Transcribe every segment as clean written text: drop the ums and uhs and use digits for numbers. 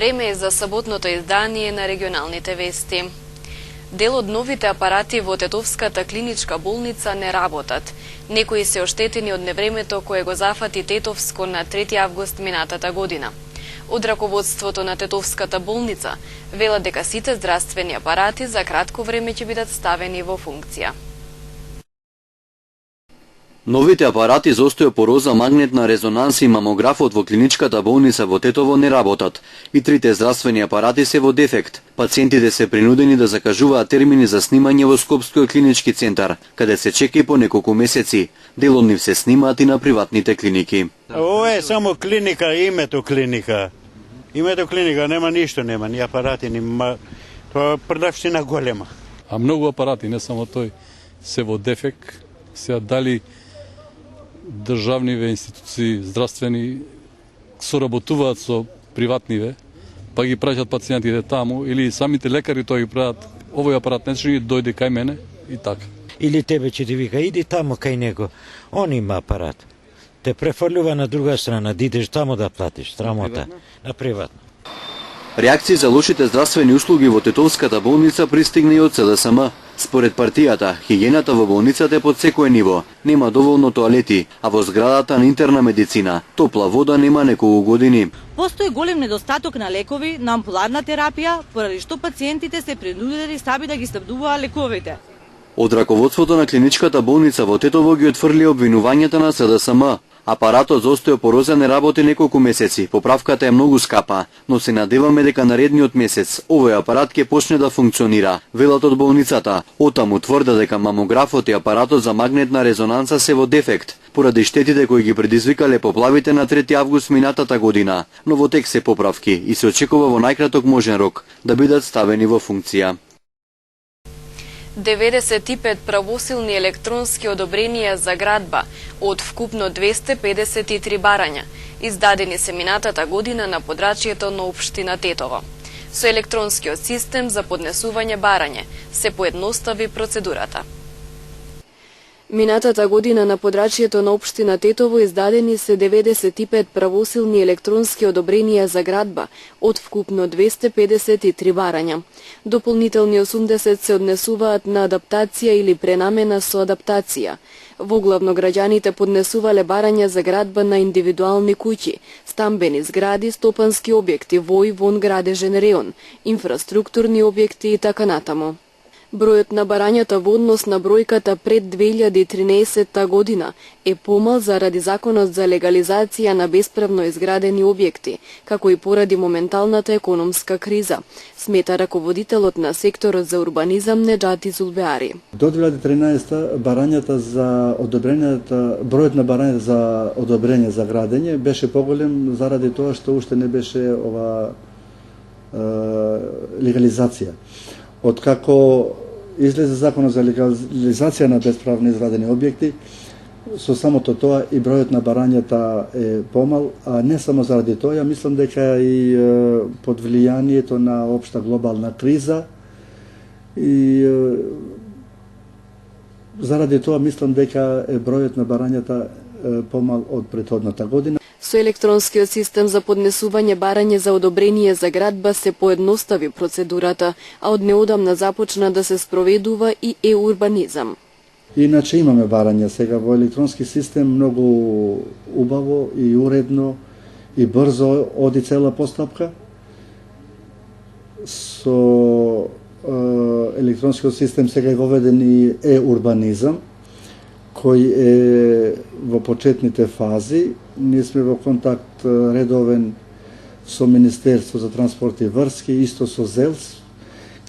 Време е за саботното издание на регионалните вести. Дел од новите апарати во Тетовската клиничка болница не работат. Некои се оштетени од невремето кое го зафати Тетовско на 3 август минатата година. Од раководството на Тетовската болница велат дека сите здравствени апарати за кратко време ќе бидат ставени во функција. Новите апарати за остеопороза, магнетна резонанса и мамографот во клиничката болница во Тетово не работат. И трите здравствени апарати се во дефект. Пациентите се принудени да закажуваат термини за снимање во Скопскиот клинички центар, каде се чека и по неколку месеци. Дел од нив се снимаат и на приватните клиники. Ова е само клиника, името клиника. Името клиника, нема ништо, нема ни апарати, ни тоа продавштина голема. А многу апарати, не само тој, се во дефект. Сега дали државниве институции здравствени соработуваат со приватниве, па ги праќат пациентите таму, или самите лекари тоа ги прават, овој апарат не ќе дојде кај мене и така. Или тебе ќе ти вика, иди таму кај него, он има апарат. Те префрлува на друга страна, да идеш таму да платиш, срамота, на приватно. Реакции за лошите здравствени услуги во Тетовската болница пристигна и од СДСМ. Според партијата, хигиената во болницата е под секое ниво. Нема доволно тоалети, а во зградата на интерна медицина топла вода нема неколку години. Постои голем недостаток на лекови, на ампуларна терапија, поради што пациентите се принудени сами да ги снабдуваат лековите. Од раководството на клиничката болница во Тетово ги отфрли обвинувањата на СДСМ. Апаратот за остеопороза не работи неколку месеци, поправката е многу скапа, но се надеваме дека наредниот месец овој апарат ќе почне да функционира, велат од болницата. Отаму тврда дека мамографот и апаратот за магнетна резонанса се во дефект, поради штетите кои ги предизвикале поплавите на 3 август минатата година, но во тек се поправки и се очекува во најкраток можен рок да бидат ставени во функција. 95 правосилни електронски одобренија за градба од вкупно 253 барања, издадени се минатата година на подрачјето на општина Тетово. Со електронскиот систем за поднесување барање се поедностави процедурата. Минатата година на подрачјето на општина Тетово издадени се 95 правосилни електронски одобренија за градба од вкупно 253 барања. Дополнителни 80 се однесуваат на адаптација или пренамена со адаптација. Воглавно граѓаните поднесувале барања за градба на индивидуални куќи, стамбени згради, стопански објекти во и вон градежен реон, инфраструктурни објекти и така натаму. Бројот на барањата во однос на бројката пред 2013 година е помал заради законот за легализација на бесправно изградени објекти, како и поради моменталната економска криза, смета раководителот на секторот за урбанизам Неджати Зулбеари. До 2013 барањата за одобренијата, бројот на барањата за одобрење за градење беше поголем заради тоа што уште не беше легализација. Откако излезе законот за легализација на бесправно изградени објекти, со самото тоа и бројот на барањата е помал, а не само заради тоа, ја мислам дека и под влијанието на општа глобална криза и заради тоа мислам дека е бројот на барањата помал од претходната година. Со електронскиот систем за поднесување барање за одобрение за градба се поедностави процедурата, а од неодамна започна да се спроведува и урбанизам. Иначе имаме барања сега во електронски систем, многу убаво и уредно и брзо оди цела постапка. Со електронскиот систем сега е воведен и урбанизам, кој е во почетните фази. Ние сме во контакт редовен со Министерство за транспорт и врски, исто со ЗЕЛС,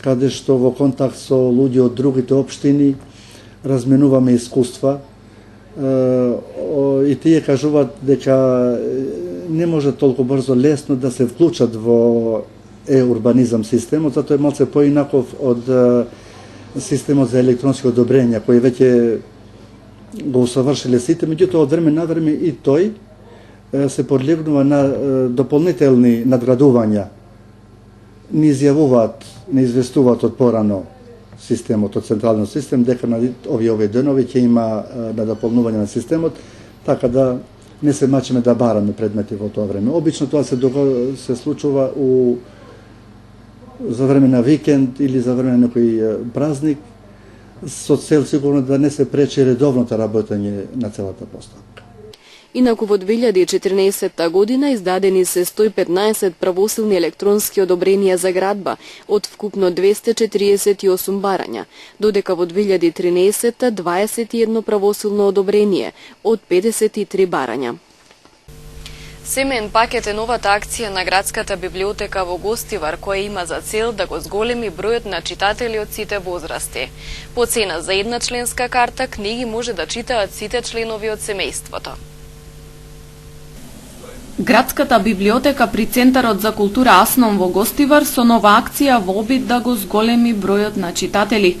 каде што во контакт со луѓе од другите општини разменуваме искуства. И тие кажуваат дека не може толку брзо лесно да се вклучат во урбанизам системот, затоа е малце поинаков од системот за електронски одобрења, кој веќе го усавршиле сите, меѓутоа од време на време и тој се подлегнува на дополнителни надградувања. Не изјавуваат, не известуваат од порано системот, од централниот систем, дека на овие денови ќе има на дополнување на системот, така да не се мачиме да бараме предмети во тоа време. Обично тоа се случува за време на викенд или за време на некој празник, со цел сигурно да не се пречи редовното работење на целата поставка. Инаку во 2014 година издадени се 115 правосилни електронски одобренија за градба од вкупно 248 барања, додека во 2013 21 правосилно одобрение од 53 барања. Семеен пакет е новата акција на градската библиотека во Гостивар, која има за цел да го зголеми бројот на читатели од сите возрасти. По цена за една членска карта, книги може да читаат сите членови од семејството. Градската библиотека при Центарот за култура Асном во Гостивар со нова акција во обид да го зголеми бројот на читатели.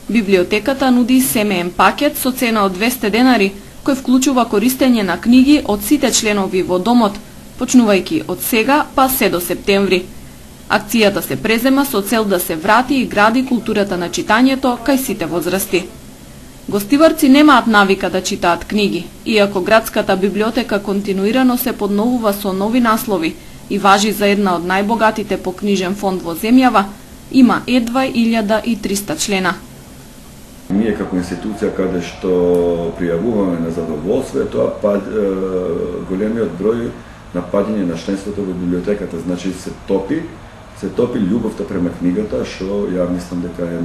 Библиотеката нуди семеен пакет со цена од 200 денари, кој вклучува користење на книги од сите членови во домот, почнувајќи од сега па се до септември. Акцијата се презема со цел да се врати и гради културата на читањето кај сите возрасти. Гостиварци немаат навика да читаат книги, иако градската библиотека континуирано се подновува со нови наслови и важи за една од најбогатите по книжен фонд во земјава, има едва 1300 члена. Ние како институција каде што пријавуваме на задоволството, големиот број на паѓање на членството во библиотеката, значи се топи љубовта према книгата, што ја мислам дека е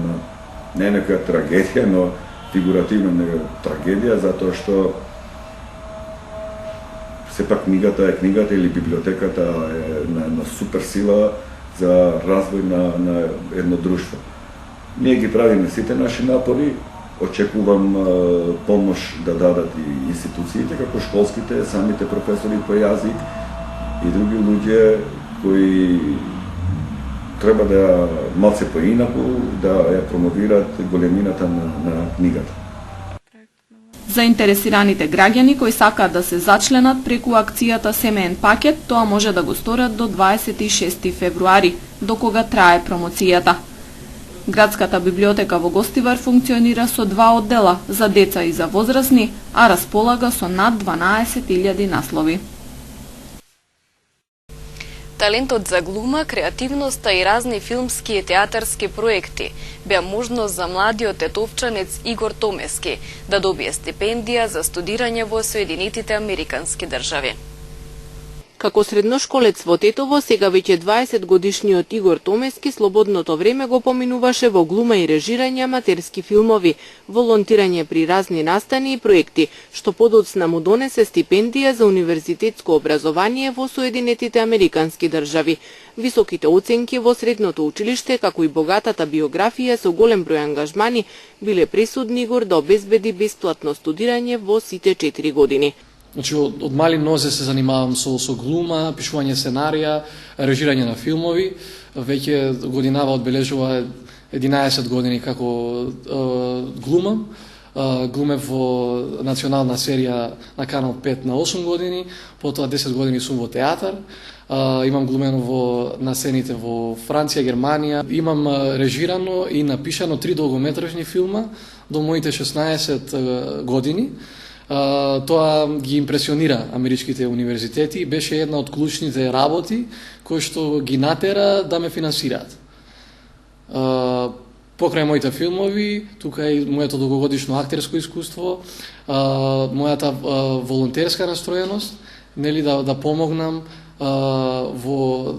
не некоја трагедија, но фигуративна трагедија, затоа што сепак книгата е книгата или библиотеката е на супер сила за развој на едно друштво. Ние ги правиме сите наши напори, очекувам помош да дадат и институциите, како школските, самите професори по јазик и други луѓе кои треба да малце поинаку да ја промовираат големината на книгата. Заинтересираните граѓани кои сакаат да се зачленат преку акцијата Семеен пакет, тоа може да го сторат до 26 февруари, до кога трае промоцијата. Градската библиотека во Гостивар функционира со 2 оддела за деца и за возрастни, а располага со над 12.000 наслови. Талентот за глума, креативноста и разни филмски и театарски проекти беа можност за младиот тетовчанец Игор Томески да добие стипендија за студирање во Соединетите Американски држави. Како средношколец во Тетово, сега веќе 20 годишниот Игор Томески слободното време го поминуваше во глума и режирање аматерски филмови, волонтирање при разни настани и проекти, што подоцна му донесе стипендија за универзитетско образование во Соединетите Американски држави. Високите оценки во средното училиште, како и богатата биографија со голем број ангажмани, биле пресудни Игор да обезбеди бесплатно студирање во сите 4 години. Значи, од мали нозе се занимавам со глума, пишување сценарија, режирање на филмови. Веќе годинава одбележува 11 години како глумам. Глумев во национална серија на Канал 5 на 8 години, потоа 10 години сум во театар. Имам глумено на сцените во Франција, Германија. Имам режирано и напишано 3 долгометражни филма до моите 16 години. Тоа ги импресионира америчките универзитети и беше една од клучните работи кои што ги натера да ме финансираат. Покрај моите филмови, тука и моето долгогодишно актерско искуство, мојата волонтерска настроеност, нели да помогнам во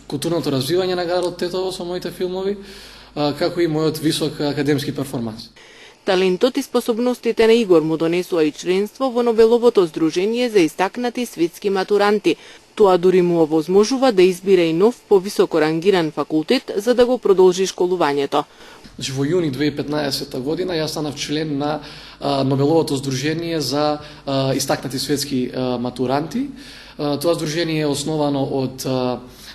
културното развивање на градот Тетово со моите филмови, како и мојот висок академски перформанс. Талентот и способностите на Игор му донесува и членство во Нобеловото здружение за истакнати светски матуранти. Тоа дури му овозможува да избира и нов повисоко рангиран факултет за да го продолжи школувањето. Во јуни 2015 година јас станав член на Нобеловото здружение за истакнати светски матуранти. Тоа здружение е основано од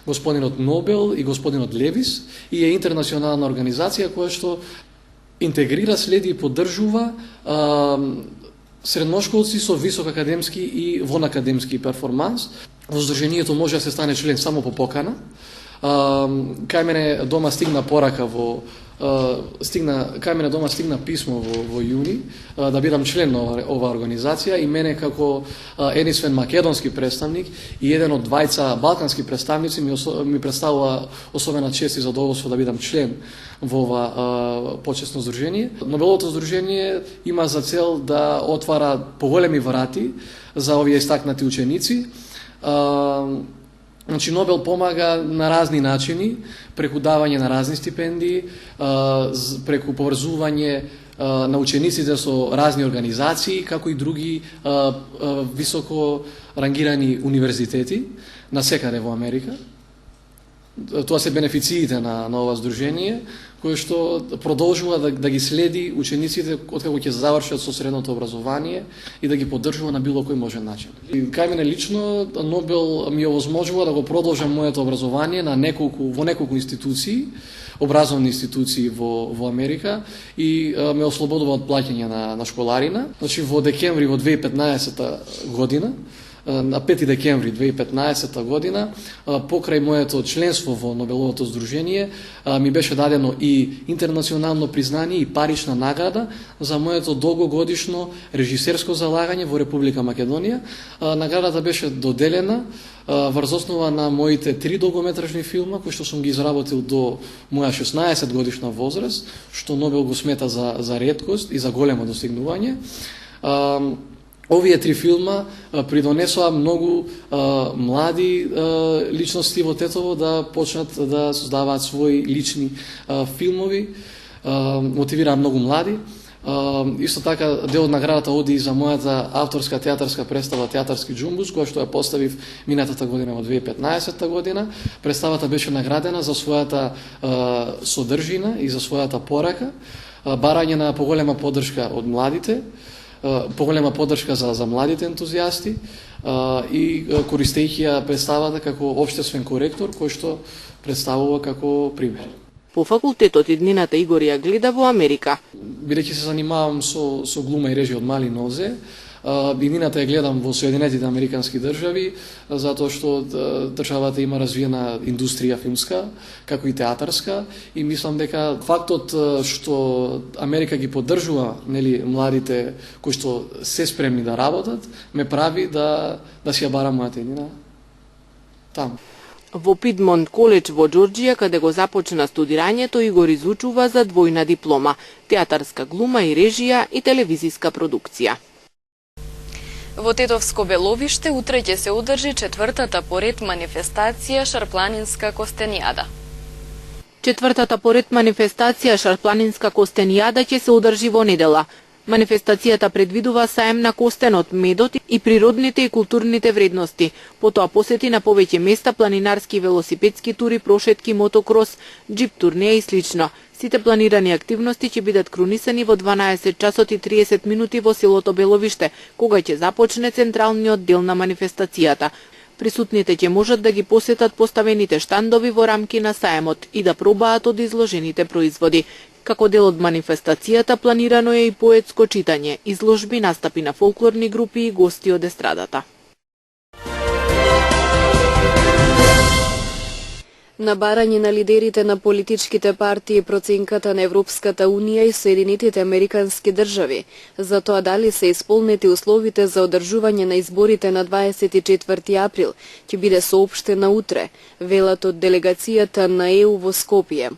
господинот Нобел и господинот Левис и е интернационална организација која што интегрира, следи и поддржува средношколци со висок академски и вонакадемски перформанс. Во здружението може да се стане член само по покана. Кај мене дома стигна порака во кај мене дома стигна писмо во јуни да бидам член на оваа организација и мене како единствен македонски представник и еден од двајца балкански представници ми представува особена чест и задоволство да бидам член во ова почесно здружение. Нобеловото здружение има за цел да отвара поголеми врати за овие истакнати ученици. Значи, Нобел помага на разни начини, преку давање на разни стипендии, преку поврзување на учениците со разни организации, како и други високо рангирани универзитети насекаде во Америка. Тоа се бенефициите на ова здружение, кое што продолжува да ги следи учениците откако ќе завршат со средното образование и да ги поддржува на било кој можен начин. И кај мене лично Нобел ми овозможува да го продолжам моето образование во неколку институции, образовни институции во Америка и ме ослободува од плаќање на школарина. Значи во декември во 2015 година, на 5 декември 2015 година, покрај моето членство во Нобеловото здружение, ми беше дадено и интернационално признание и парична награда за моето долгогодишно режисерско залагање во Република Македонија. Наградата беше доделена врз основа на моите 3 долгометражни филма, кои што сум ги изработил до моја 16 годишна возраст, што Нобел го смета за реткост и за големо достигнување. Овие 3 филма придонесоа многу млади личности во Тетово да почнат да создаваат своји лични филмови, мотивираа многу млади. Исто така, дел од наградата оди и за мојата авторска театарска представа Театарски џумбус, која што ја поставив минатата година во 2015 година. Представата беше наградена за својата содржина и за својата порака, барање на поголема поддршка од младите, поголема поддршка за младите ентузијасти и користејќи ја представата како општествен коректор, кој што представува како пример. По факултетот иднината Игор ја гледа во Америка. Бидејќи се занимавам со глума и режија од мали нозе, иднината ја гледам во Соединетите Американски држави, затоа што државата има развиена индустрија филмска, како и театарска, и мислам дека фактот што Америка ги поддржува младите кои што се спремни да работат, ме прави да си ја барам мојата иднина таму. Во Пидмонт коледж во Џорџија, каде го започна студирањето, Игор изучува за двојна диплома – театарска глума и режија и телевизиска продукција. Во Тетовско Беловиште утре ќе се одржи 4-та поред манифестација Шарпланинска костенијада. 4-та поред манифестација Шарпланинска костенијада ќе се одржи во недела. Манифестацијата предвидува саем на костенот, медот и природните и културните вредности. Потоа посети на повеќе места, планинарски велосипедски тури, прошетки, мотокрос, џип турнеја и слично. Сите планирани активности ќе бидат крунисани во 12 часот и 30 минути во селото Беловиште, кога ќе започне централниот дел на манифестацијата. Присутните ќе можат да ги посетат поставените штандови во рамки на саемот и да пробаат од изложените производи. Како дел од манифестацијата планирано е и поетско читање, изложби, настапи на фолклорни групи и гости од естрадата. На барање на лидерите на политичките партии проценката на Европската Унија и Соединетите Американски држави за тоа дали се исполнети условите за одржување на изборите на 24 април ќе биде соопштена утре, велат од делегацијата на ЕУ во Скопје.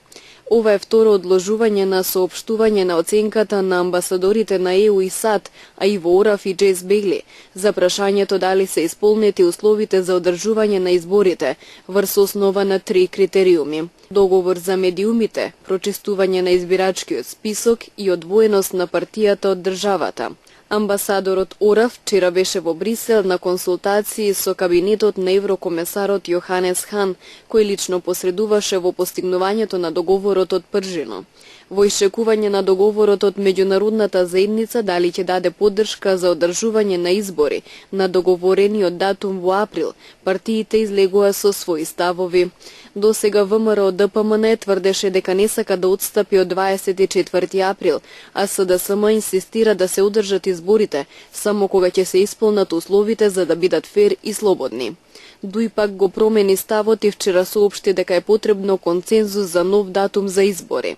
Ова е второ одложување на соопштување на оценката на амбасадорите на ЕУ и САД, а и во ОРАФ и Джейс Бейли, за прашањето дали се исполнети условите за одржување на изборите врз основа на 3 критериуми: договор за медиумите, прочистување на избирачкиот список и одвоеност на партијата од државата. Амбасадорот ОРАФ вчера беше во Брисел на консултации со кабинетот на еврокомесарот Јоханес Хан, кој лично посредуваше во постигнувањето на договорот од Пржино. Во исчекување на договорот од меѓународната заедница дали ќе даде поддршка за одржување на избори на договорениот датум во април, партиите излегоа со своји ставови. До сега ВМРО ДПМН тврдеше дека не сака да отстапи од 24 април, а СДСМ инсистира да се одржат изборите само кога ќе се исполнат условите за да бидат фер и слободни. Дуј пак го промени ставот и вчера соопшти дека е потребно консензус за нов датум за избори.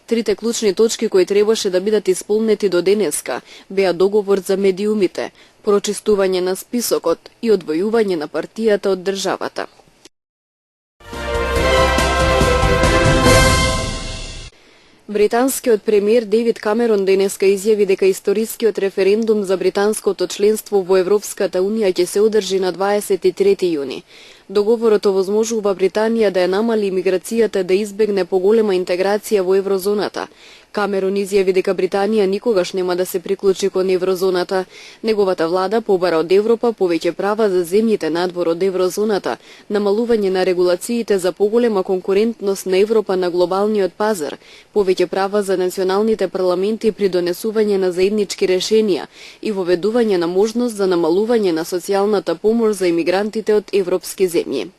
Трите клучни точки кои требаше да бидат исполнети до денеска беа договор за медиумите, прочистување на списокот и одвојување на партијата од државата. Британскиот премиер Дейвид Камерон денеска изјави дека историскиот референдум за британското членство во Европската Унија ќе се одржи на 23 јуни. Договорот овозможува Британија да ја намали миграцијата да избегне поголема интеграција во еврозоната. Камерон изјави дека Британија никогаш нема да се приклучи кон еврозоната. Неговата влада побара од Европа повеќе права за земјите надвор од еврозоната, намалување на регулациите за поголема конкурентност на Европа на глобалниот пазар, повеќе права за националните парламенти при донесување на заеднички решенија и воведување на можност за намалување на социјалната помош за имигрантите од европски земји.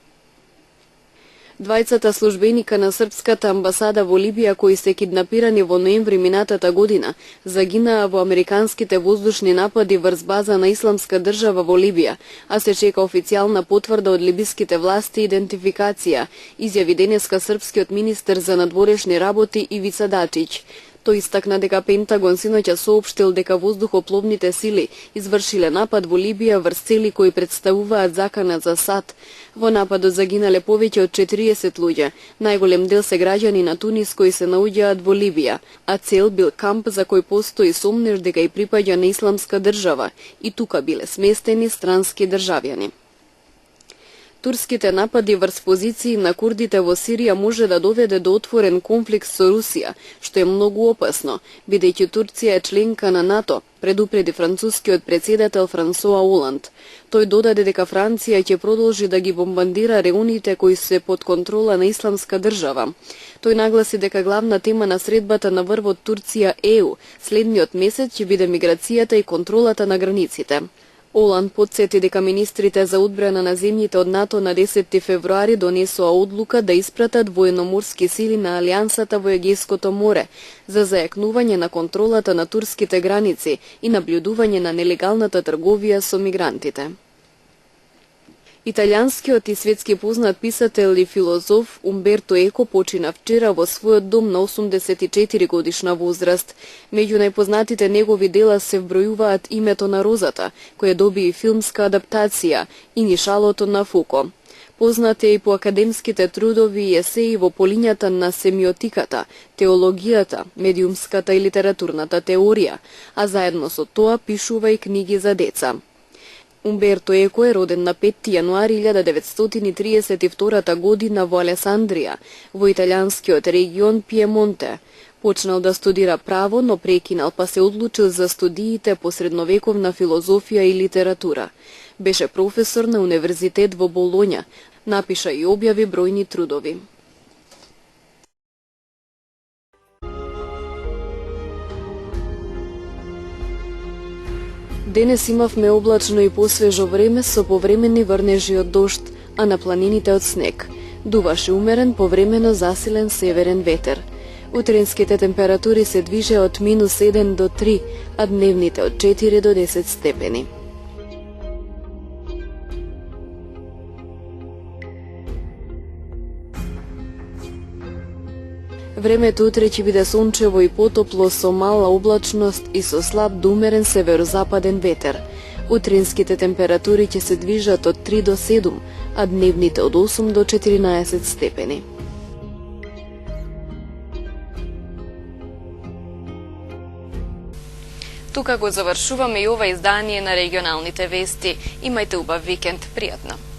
Двајцата службеника на српската амбасада во Либија кои се киднапирани во ноември минатата година загинаа во американските воздушни напади врз база на Исламска држава во Либија, а се чека официјална потврда од либиските власти и идентификација, изјави денеска српскиот министер за надворешни работи Ивица Дачиć. Тој истакна дека Пентагон синоќа соопштил дека воздухопловните сили извршиле напад во Либија врз цели кои представуваат закана за САД. Во нападот загинале повеќе од 40 луѓе, најголем дел се граѓани на Тунис кои се наоѓаат во Либија, а цел бил камп за кој постои сомнеж дека и припаѓа на Исламска држава и тука биле сместени странски државјани. Турските напади врз позиции на курдите во Сирија може да доведе до отворен конфликт со Русија, што е многу опасно, бидејќи Турција е членка на НАТО, предупреди францускиот председател Франсоа Оланд. Тој додаде дека Франција ќе продолжи да ги бомбардира регионите кои се под контрола на Исламска држава. Тој нагласи дека главна тема на средбата на врвот Турција-ЕУ следниот месец ќе биде миграцијата и контролата на границите. Оланд потсети дека министрите за одбрана на земјите од НАТО на 10 февруари донесоа одлука да испратат военноморски сили на Алијансата во Егејското море за зајакнување на контролата на турските граници и наблюдување на нелегалната трговија со мигрантите. Италијанскиот и светски познат писател и филозоф Умберто Еко почина вчера во својот дом на 84 годишна возраст. Меѓу најпознатите негови дела се вбројуваат Името на розата, која доби и филмска адаптација, и Нишалото на Фуко. Познат е и по академските трудови и есеи во полињата на семиотиката, теологијата, медиумската и литературната теорија, а заедно со тоа пишува и книги за деца. Умберто Еко е роден на 5 јануари 1932 година во Алесандрија, во италијанскиот регион Пиемонте. Почнал да студира право, но прекинал па се одлучил за студиите по средновековна филозофија и литература. Беше професор на универзитет во Болоња, напиша и објави бројни трудови. Денес имавме облачно и посвежо време со повремени врнежи од дожд, а на планините од снег. Дуваше умерен, повремено засилен северен ветер. Утренските температури се движеа од -1 до 3, а дневните од 4 до 10 степени. Времето утре ќе биде сончево и потопло со мала облачност и со слаб до умерен северозападен ветер. Утринските температури ќе се движат од 3 до 7, а дневните од 8 до 14 степени. Тука го завршуваме и ова издание на регионалните вести. Имајте убав викенд, пријатно.